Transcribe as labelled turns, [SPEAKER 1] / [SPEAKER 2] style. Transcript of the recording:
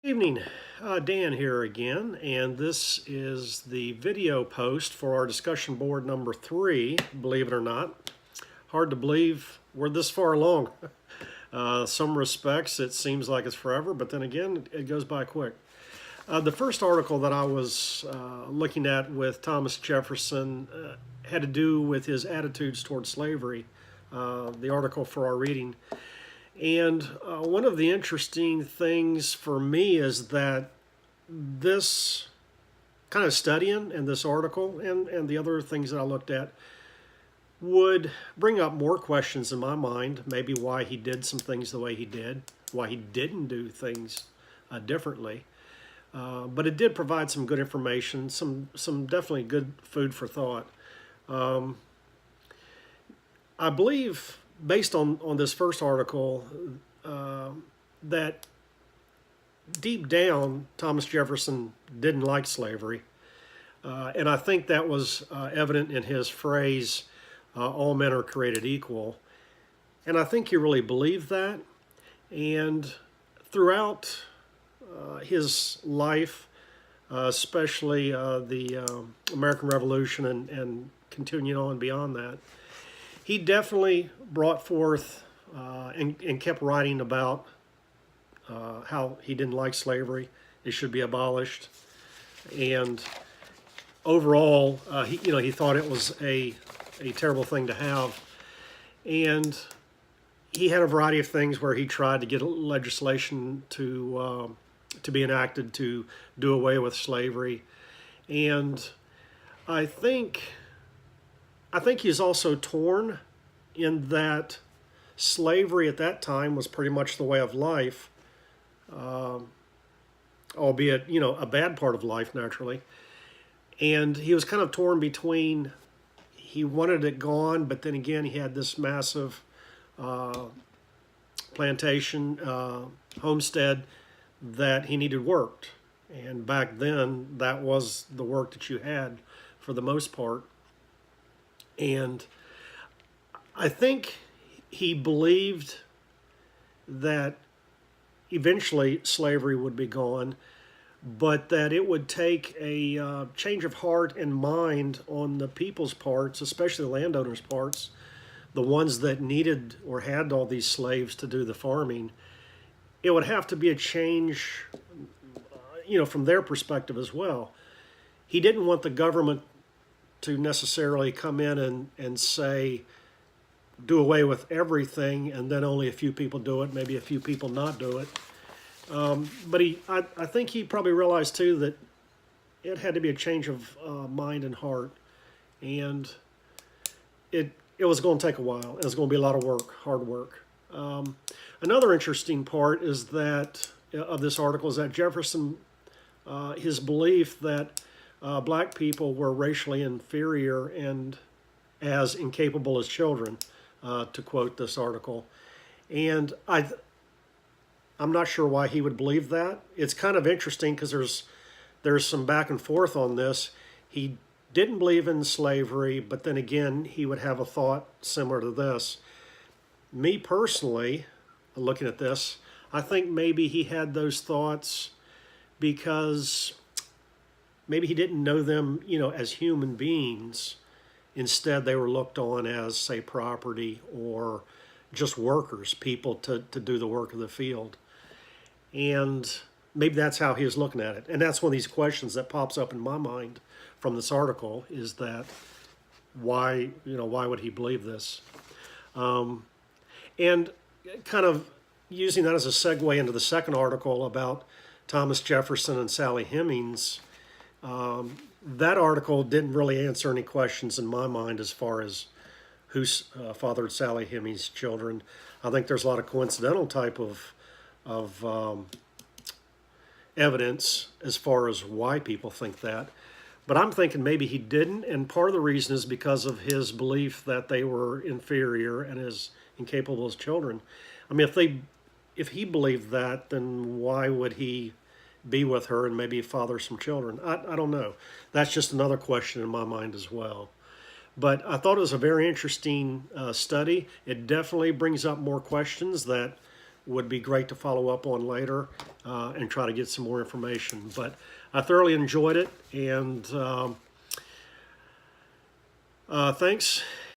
[SPEAKER 1] Evening, Dan here again, and this is the video post for our discussion board number 3, believe it or not. Hard to believe we're this far along. Some respects it seems like it's forever, but then again it goes by quick. The first article that I was looking at with Thomas Jefferson had to do with his attitudes toward slavery, the article for our reading. And one of the interesting things for me is that this kind of studying and this article and the other things that I looked at would bring up more questions in my mind, maybe why he did some things the way he did, why he didn't do things differently. But it did provide some good information, some definitely good food for thought. I believe, based on this first article, that deep down Thomas Jefferson didn't like slavery. And I think that was evident in his phrase, all men are created equal. And I think he really believed that. And throughout his life, especially the American Revolution and continuing on beyond that, he definitely brought forth and kept writing about how he didn't like slavery. It should be abolished. And overall, he thought it was a terrible thing to have. And he had a variety of things where he tried to get legislation to be enacted to do away with slavery. And I think he's also torn in that slavery at that time was pretty much the way of life, albeit, a bad part of life, naturally. And he was kind of torn between, he wanted it gone, but then again, he had this massive plantation, homestead that he needed worked. And back then, that was the work that you had for the most part. And I think he believed that eventually slavery would be gone, but that it would take a change of heart and mind on the people's parts, especially the landowners' parts, the ones that needed or had all these slaves to do the farming. It would have to be a change, from their perspective as well. He didn't want the government to necessarily come in and say, do away with everything, and then only a few people do it, maybe a few people not do it. But I think he probably realized too that it had to be a change of mind and heart, and it was going to take a while. It was going to be a lot of work, hard work. Another interesting part is that of this article is that Jefferson, his belief that black people were racially inferior and as incapable as children, to quote this article. And I'm not sure why he would believe that. It's kind of interesting because there's some back and forth on this. He didn't believe in slavery, but then again, he would have a thought similar to this. Me personally, looking at this, I think maybe he had those thoughts because maybe he didn't know them, as human beings. Instead, they were looked on as, say, property or just workers, people to do the work of the field. And maybe that's how he was looking at it. And that's one of these questions that pops up in my mind from this article is that why would he believe this? And kind of using that as a segue into the second article about Thomas Jefferson and Sally Hemings, that article didn't really answer any questions in my mind as far as who fathered Sally Hemings' children. I think there's a lot of coincidental type of evidence as far as why people think that. But I'm thinking maybe he didn't, and part of the reason is because of his belief that they were inferior and as incapable as children. I mean, if he believed that, then why would he be with her and maybe father some children? I don't know. That's just another question in my mind as well. But I thought it was a very interesting study. It definitely brings up more questions that would be great to follow up on later and try to get some more information. But I thoroughly enjoyed it, and thanks